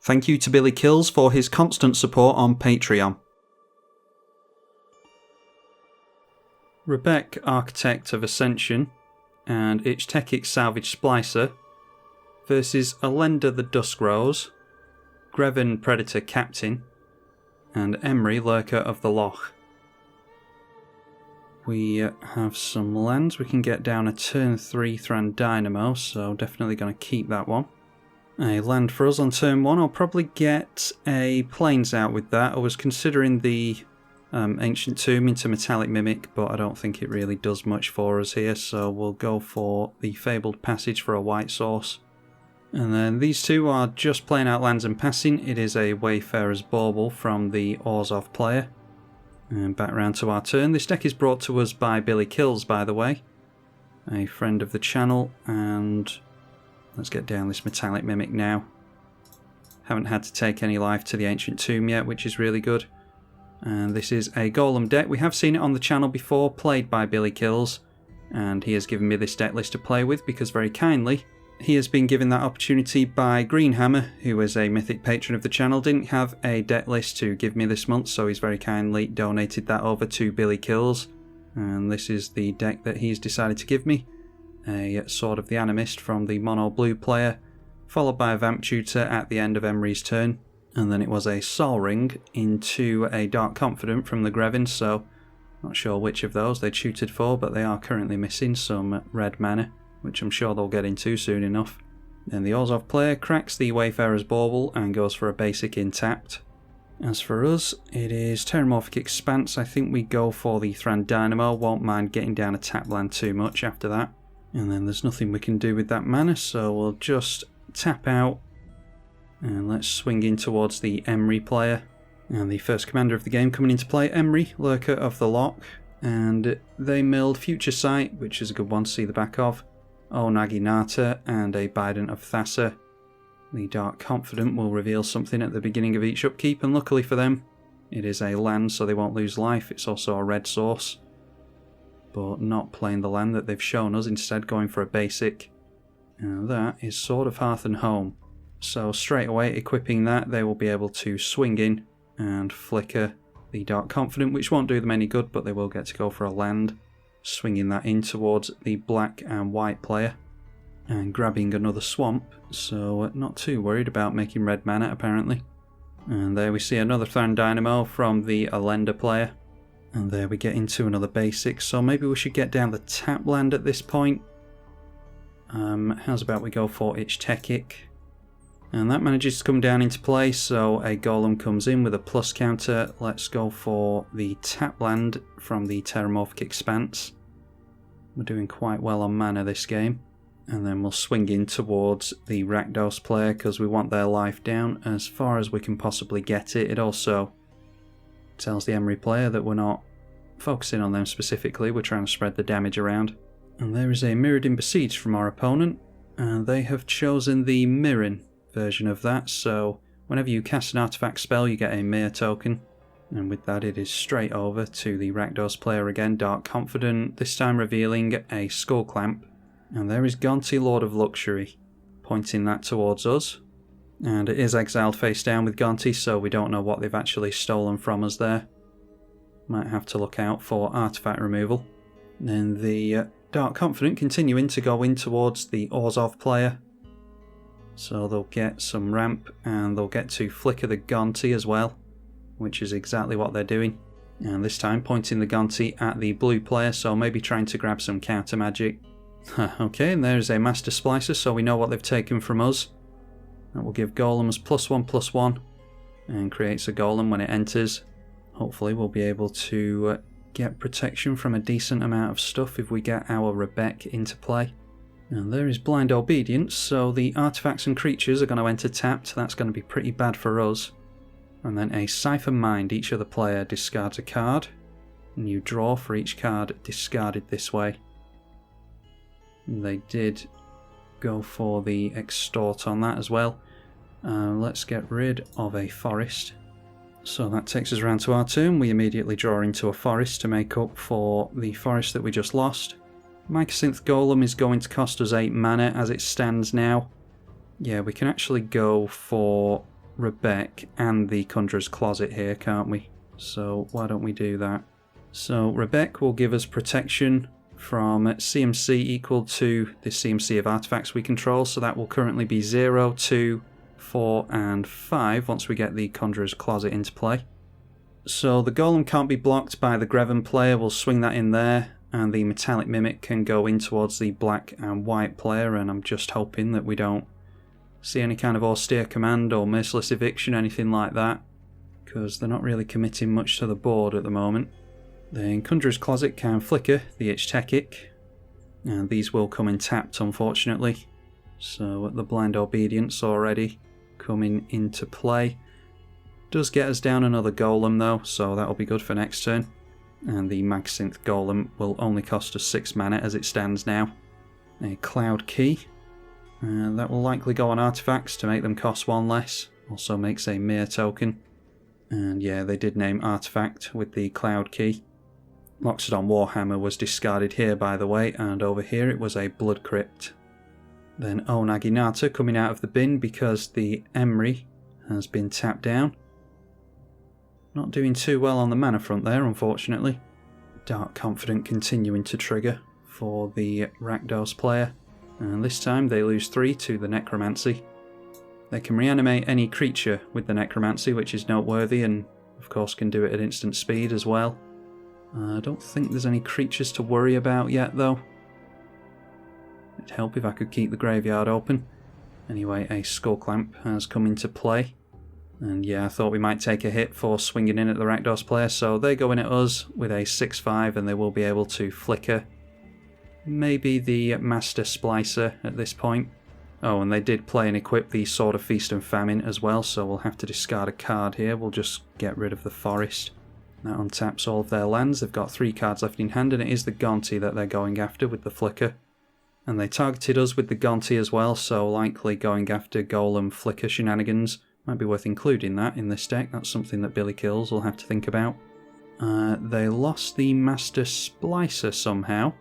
Thank you to billykillz for his constant support on Patreon. Rebbec Architect of Ascension and Ich-Tekik Salvage Splicer versus Elenda the Dusk Rose, Greven Predator Captain, and Emry Lurker of the Loch. We have some lands. We can get down a turn 3 Thran Dynamo, so definitely going to keep that one. A land for us on turn 1. I'll probably get a Plains out with that. I was considering the Ancient Tomb into Metallic Mimic, but I don't think it really does much for us here, so we'll go for the Fabled Passage for a white source. And then these two are just playing out lands and passing. It is a Wayfarer's Bauble from the Orzhov player. And back round to our turn. This deck is brought to us by billykillz, by the way, a friend of the channel, and let's get down this Metallic Mimic now. Haven't had to take any life to the Ancient Tomb yet, which is really good. And this is a Golem deck. We have seen it on the channel before, played by billykillz, and he has given me this deck list to play with because very kindly he has been given that opportunity by Greenhamma, who is a mythic patron of the channel. Didn't have a deck list to give me this month, so he's very kindly donated that over to billykillz. And this is the deck that he's decided to give me. A Sword of the Animist from the mono blue player, followed by a Vamp Tutor at the end of Emry's turn. And then it was a Sol Ring into a Dark Confidant from the Greven, so not sure which of those they tutored for, but they are currently missing some red mana, which I'm sure they'll get into soon enough. Then the Orzhov player cracks the Wayfarer's Bauble and goes for a basic in tapped. As for us, it is Terramorphic Expanse. I think we go for the Thran Dynamo, won't mind getting down a tap land too much after that. And then there's nothing we can do with that mana, so we'll just tap out. And let's swing in towards the Emry player. And the first commander of the game coming into play, Emry, Lurker of the Loch. And they milled Future Sight, which is a good one to see the back of. Naginata and a Bident of Thassa. The Dark Confidant will reveal something at the beginning of each upkeep, and luckily for them, it is a land, so they won't lose life. It's also a red source, but not playing the land that they've shown us, instead going for a basic. And that is Sword of Hearth and Home. So straight away, equipping that, they will be able to swing in and flicker the Dark Confidant, which won't do them any good, but they will get to go for a land. Swinging that in towards the black and white player and grabbing another swamp, so not too worried about making red mana apparently. And there we see another Thran Dynamo from the Elenda player, and there we get into another basic, so maybe we should get down the tap land at this point. How's about we go for Ich-Tekik, and that manages to come down into play, so a Golem comes in with a plus counter. Let's go for the tap land from the Terramorphic Expanse. We're doing quite well on mana this game. And then we'll swing in towards the Rakdos player because we want their life down as far as we can possibly get it. It also tells the Emry player that we're not focusing on them specifically, we're trying to spread the damage around. And there is a Mirrodin Besieged from our opponent, and they have chosen the Mirren version of that, so whenever you cast an artifact spell you get a Mir token, and with that it is straight over to the Rakdos player again, Dark Confidant, this time revealing a Skull Clamp, and there is Gonti, Lord of Luxury, pointing that towards us, and it is exiled face down with Gonti, so we don't know what they've actually stolen from us there. Might have to look out for artifact removal. Then the Dark Confidant continuing to go in towards the Orzhov player, so they'll get some ramp and they'll get to flicker the Gonti as well, which is exactly what they're doing. And this time pointing the Gonti at the blue player, so maybe trying to grab some counter magic. Okay, and there's a Master Splicer, so we know what they've taken from us. That will give golems +1/+1 and creates a golem when it enters. Hopefully we'll be able to get protection from a decent amount of stuff if we get our Rebbec into play. And there is Blind Obedience, so the artifacts and creatures are going to enter tapped. That's going to be pretty bad for us. And then a Siphon Mind. Each other player discards a card, and you draw for each card discarded this way. And they did go for the Extort on that as well. Let's get rid of a forest. So that takes us around to our turn. We immediately draw into a forest to make up for the forest that we just lost. Mycosynth Golem is going to cost us 8 mana as it stands now. Yeah, we can actually go for Rebbec and the Conjurer's Closet here, can't we? So why don't we do that? So Rebbec will give us protection from CMC equal to the CMC of artifacts we control, so that will currently be 0, 2, 4 and 5 once we get the Conjurer's Closet into play. So the Golem can't be blocked by the Grevin player, we'll swing that in there, and the Metallic Mimic can go in towards the black and white player, and I'm just hoping that we don't see any kind of Austere Command or Merciless Eviction, anything like that, because they're not really committing much to the board at the moment. The Conjurer's Closet can flicker the Ich-Tekik, and these will come in tapped unfortunately, so the Blind Obedience already coming into play. Does get us down another Golem though, so that'll be good for next turn. And the Mag-Synth Golem will only cost us 6 mana as it stands now. A Cloud Key, that will likely go on artifacts to make them cost 1 less. Also makes a Mirror token. And yeah, they did name artifact with the Cloud Key. Loxodon Warhammer was discarded here by the way, and over here it was a Blood Crypt. Then Naginata coming out of the bin because the Emry has been tapped down. Not doing too well on the mana front there, unfortunately. Dark Confident continuing to trigger for the Rakdos player, and this time they lose 3 to the Necromancy. They can reanimate any creature with the Necromancy, which is noteworthy, and of course can do it at instant speed as well. I don't think there's any creatures to worry about yet though. It'd help if I could keep the graveyard open. Anyway, a Skull Clamp has come into play. And yeah, I thought we might take a hit for swinging in at the Rakdos player, so they go in at us with a 6/5 and they will be able to flicker. Maybe the Master Splicer at this point. Oh, and they did play and equip the Sword of Feast and Famine as well, so we'll have to discard a card here. We'll just get rid of the Forest. That untaps all of their lands. They've got 3 cards left in hand, and it is the Gonti that they're going after with the flicker. And they targeted us with the Gonti as well, so likely going after Golem flicker shenanigans. Might be worth including that in this deck. That's something that billykillz will have to think about. They lost the Master Splicer somehow.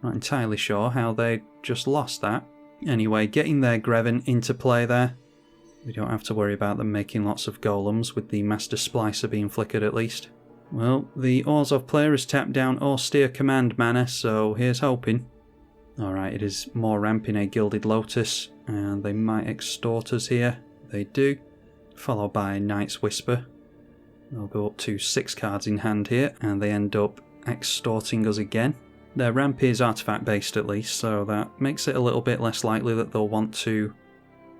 Not entirely sure how they just lost that. Anyway, getting their Grevin into play there. We don't have to worry about them making lots of golems with the Master Splicer being flickered at least. Well, the Orzhov player has tapped down Austere Command mana, so here's hoping. Alright, it is more ramping a Gilded Lotus, and they might extort us here. They do. Followed by Knight's Whisper. They'll go up to 6 cards in hand here, and they end up extorting us again. Their ramp is artifact based at least, so that makes it a little bit less likely that they'll want to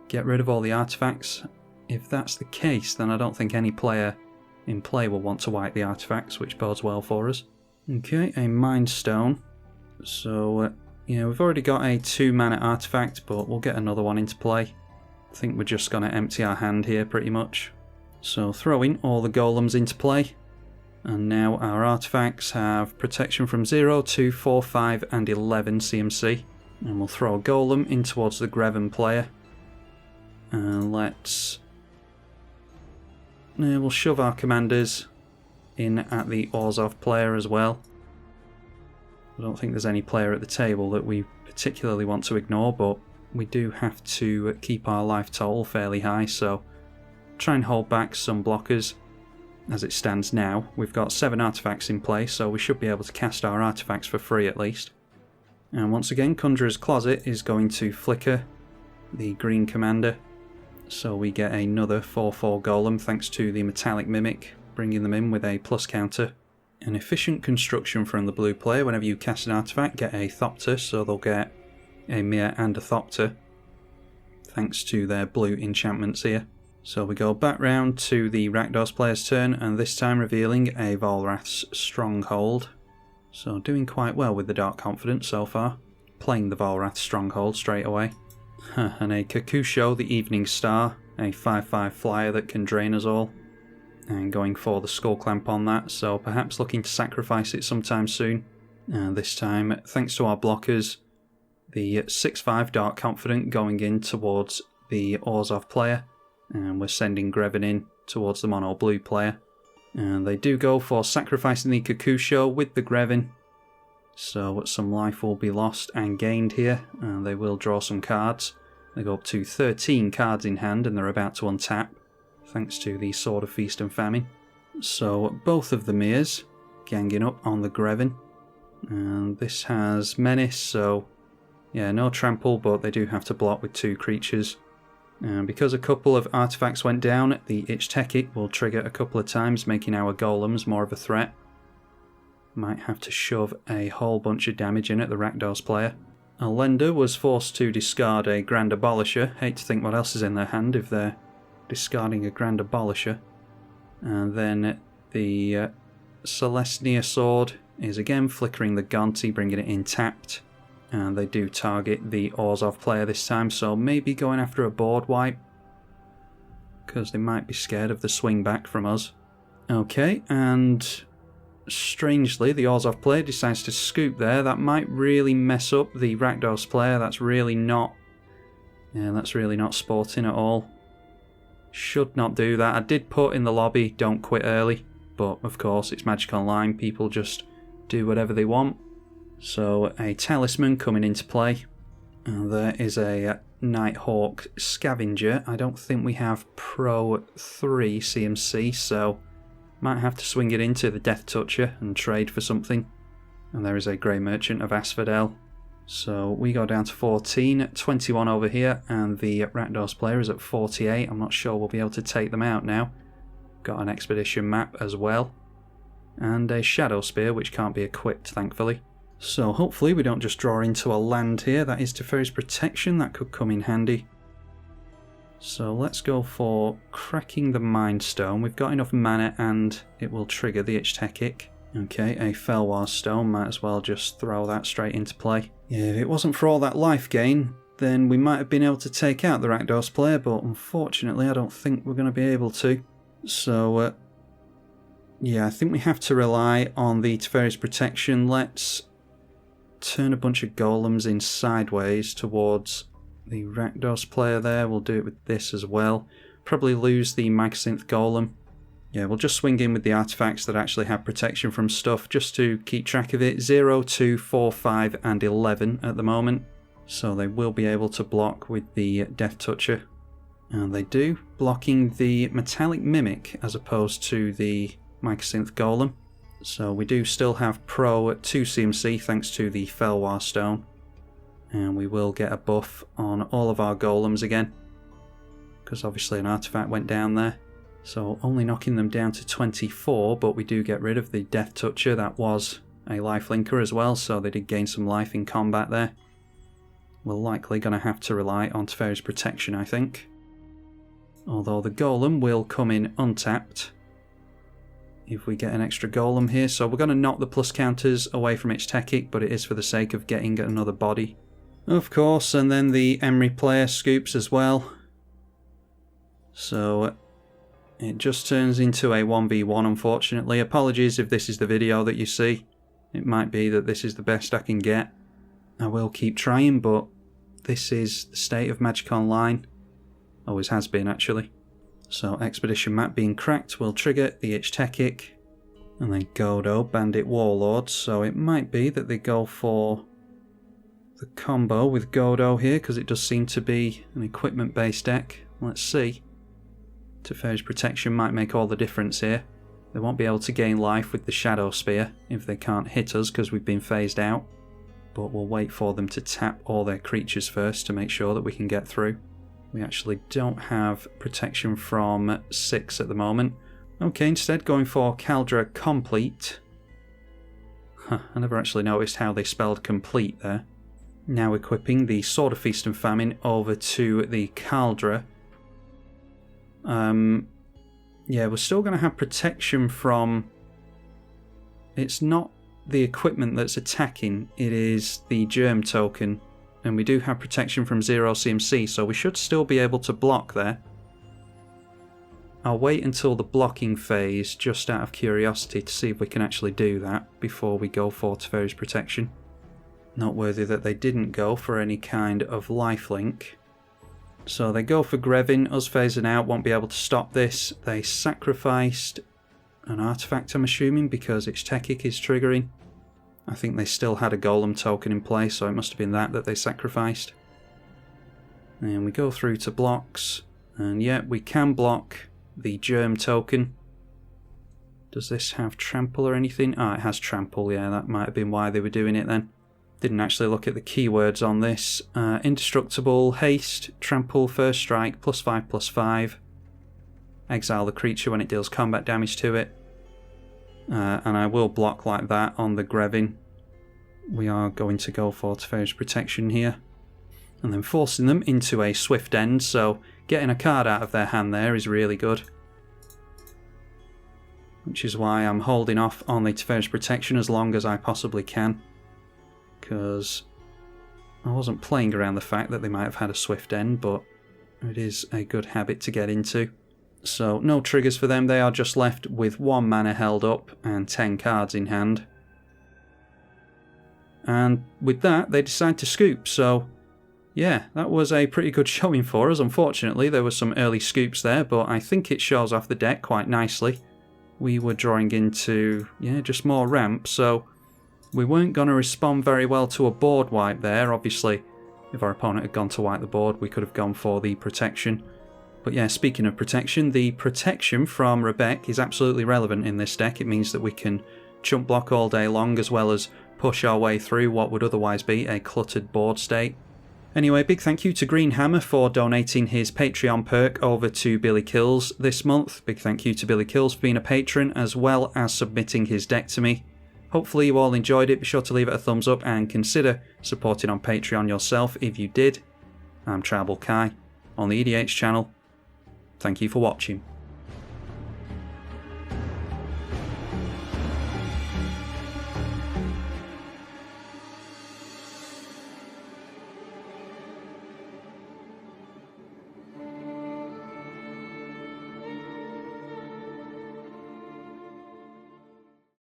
get rid of all the artifacts. If that's the case, then I don't think any player in play will want to wipe the artifacts, which bodes well for us. Okay, a Mind Stone. So, yeah, we've already got a 2 mana artifact, but we'll get another one into play. I think we're just going to empty our hand here pretty much. So throwing all the golems into play. And now our artifacts have protection from 0, 2, 4, 5 and 11 CMC. And we'll throw a golem in towards the Grevin player. And we'll shove our commanders in at the Orzhov player as well. I don't think there's any player at the table that we particularly want to ignore, but we do have to keep our life total fairly high, so try and hold back some blockers. As it stands now, we've got 7 artifacts in play, so we should be able to cast our artifacts for free at least. And once again, Conjurer's Closet is going to flicker the green commander, so we get another 4/4 golem thanks to the Metallic Mimic, bringing them in with a plus counter. An efficient construction from the blue player. Whenever you cast an artifact, get a Thopter, so they'll get a Mirror and a Thopter, thanks to their blue enchantments here. So we go back round to the Rakdos player's turn, and this time revealing a Volrath's Stronghold. So doing quite well with the Dark Confidence so far. Playing the Volrath Stronghold straight away. And a Kakusho, the Evening Star, a 5/5 flyer that can drain us all. And going for the Skull Clamp on that, so perhaps looking to sacrifice it sometime soon. And this time, thanks to our blockers, the 6/5 Dark Confident going in towards the Orzhov player, and we're sending Grevin in towards the mono blue player. And they do go for sacrificing the Kakusho with the Grevin, so some life will be lost and gained here, and they will draw some cards. They go up to 13 cards in hand and they're about to untap, thanks to the Sword of Feast and Famine. So both of the Mirs ganging up on the Grevin. And this has Menace, so yeah, no trample, but they do have to block with 2 creatures. And because a couple of artifacts went down, the Ich-Tekik will trigger a couple of times, making our golems more of a threat. Might have to shove a whole bunch of damage in at the Rakdos player. Our lender was forced to discard a Grand Abolisher. Hate to think what else is in their hand if they're discarding a Grand Abolisher. And then the Celestia Sword is again flickering the Gonti, bringing it in tapped. And they do target the Orzhov player this time, so maybe going after a board wipe, because they might be scared of the swing back from us. Okay, and strangely the Orzhov player decides to scoop there. That might really mess up the Rakdos player. That's really not sporting at all. Should not do that. I did put in the lobby, don't quit early, but of course it's Magic Online, people just do whatever they want. So a Talisman coming into play. And there is a Nighthawk Scavenger. I don't think we have Pro 3 CMC, so might have to swing it into the Death Toucher and trade for something. And there is a Grey Merchant of Asphodel. So we go down to 14, 21 over here, and the Rakdos player is at 48. I'm not sure we'll be able to take them out now. Got an Expedition map as well. And a Shadow Spear, which can't be equipped, thankfully. So hopefully we don't just draw into a land here. That is Teferi's Protection. That could come in handy. So let's go for cracking the Mind Stone. We've got enough mana and it will trigger the Ich-Tekik. Okay, a Felwar Stone. Might as well just throw that straight into play. Yeah, if it wasn't for all that life gain, then we might have been able to take out the Rakdos player, but unfortunately I don't think we're going to be able to. So, yeah, I think we have to rely on the Teferi's Protection. Let's turn a bunch of golems in sideways towards the Rakdos player there. We'll do it with this as well. Probably lose the Magcinth Golem. Yeah, we'll just swing in with the artifacts that actually have protection from stuff just to keep track of it. 0, 2, 4, 5 and 11 at the moment. So they will be able to block with the Death Toucher. And they do, blocking the Metallic Mimic as opposed to the Magcinth Golem. So we do still have Pro 2 CMC thanks to the Felwar Stone. And we will get a buff on all of our golems again, because obviously an artifact went down there. So only knocking them down to 24, but we do get rid of the Death Toucher. That was a lifelinker as well, so they did gain some life in combat there. We're likely going to have to rely on Teferi's Protection, I think. Although the Golem will come in untapped if we get an extra Golem here. So we're going to knock the plus counters away from Ich-Tekik, but it is for the sake of getting another body, of course. And then the Emry player scoops as well. So it just turns into a 1v1, unfortunately. Apologies if this is the video that you see. It might be that this is the best I can get. I will keep trying, but this is the state of Magic Online. Always has been, actually. So Expedition map being cracked will trigger the Ich-Tekik. And then Godo, Bandit Warlord. So it might be that they go for the combo with Godo here, because it does seem to be an equipment-based deck. Let's see. Teferi's Protection might make all the difference here. They won't be able to gain life with the Shadow Spear if they can't hit us because we've been phased out. But we'll wait for them to tap all their creatures first to make sure that we can get through. We actually don't have protection from 6 at the moment. Okay, instead going for Kaldra Complete. I never actually noticed how they spelled complete there. Now equipping the Sword of Feast and Famine over to the Kaldra. Yeah, we're still going to have protection from... It's not the equipment that's attacking, it is the Germ token. And we do have protection from 0 CMC, so we should still be able to block there. I'll wait until the blocking phase, just out of curiosity, to see if we can actually do that before we go for Teferi's Protection. Noteworthy that they didn't go for any kind of lifelink. So they go for Grevin, us phasing out, won't be able to stop this. They sacrificed an artifact, I'm assuming, because Ich-Tekik is triggering. I think they still had a Golem token in play, so it must have been that they sacrificed. And we go through to blocks, and yeah, we can block the germ token. Does this have trample or anything? Ah, it has trample, yeah, that might have been why they were doing it then. Didn't actually look at the keywords on this. Indestructible, haste, trample, first strike, +5/+5. Exile the creature when it deals combat damage to it. And I will block like that on the Grevin. We are going to go for Teferi's Protection here. And then forcing them into a swift end, so getting a card out of their hand there is really good. Which is why I'm holding off on the Teferi's Protection as long as I possibly can. Because I wasn't playing around the fact that they might have had a swift end, but it is a good habit to get into. So no triggers for them, they are just left with 1 mana held up and 10 cards in hand. And with that, they decide to scoop, so yeah, that was a pretty good showing for us. Unfortunately, there were some early scoops there, but I think it shows off the deck quite nicely. We were drawing into, yeah, just more ramp, so we weren't going to respond very well to a board wipe there. Obviously, if our opponent had gone to wipe the board, we could have gone for the protection. But yeah, speaking of protection, the protection from Rebbec is absolutely relevant in this deck. It means that we can chump block all day long, as well as push our way through what would otherwise be a cluttered board state. Anyway, big thank you to Greenhamma for donating his Patreon perk over to billykillz this month. Big thank you to billykillz for being a patron, as well as submitting his deck to me. Hopefully you all enjoyed it. Be sure to leave it a thumbs up and consider supporting on Patreon yourself if you did. I'm tribalkai on the eedi-H channel. Thank you for watching.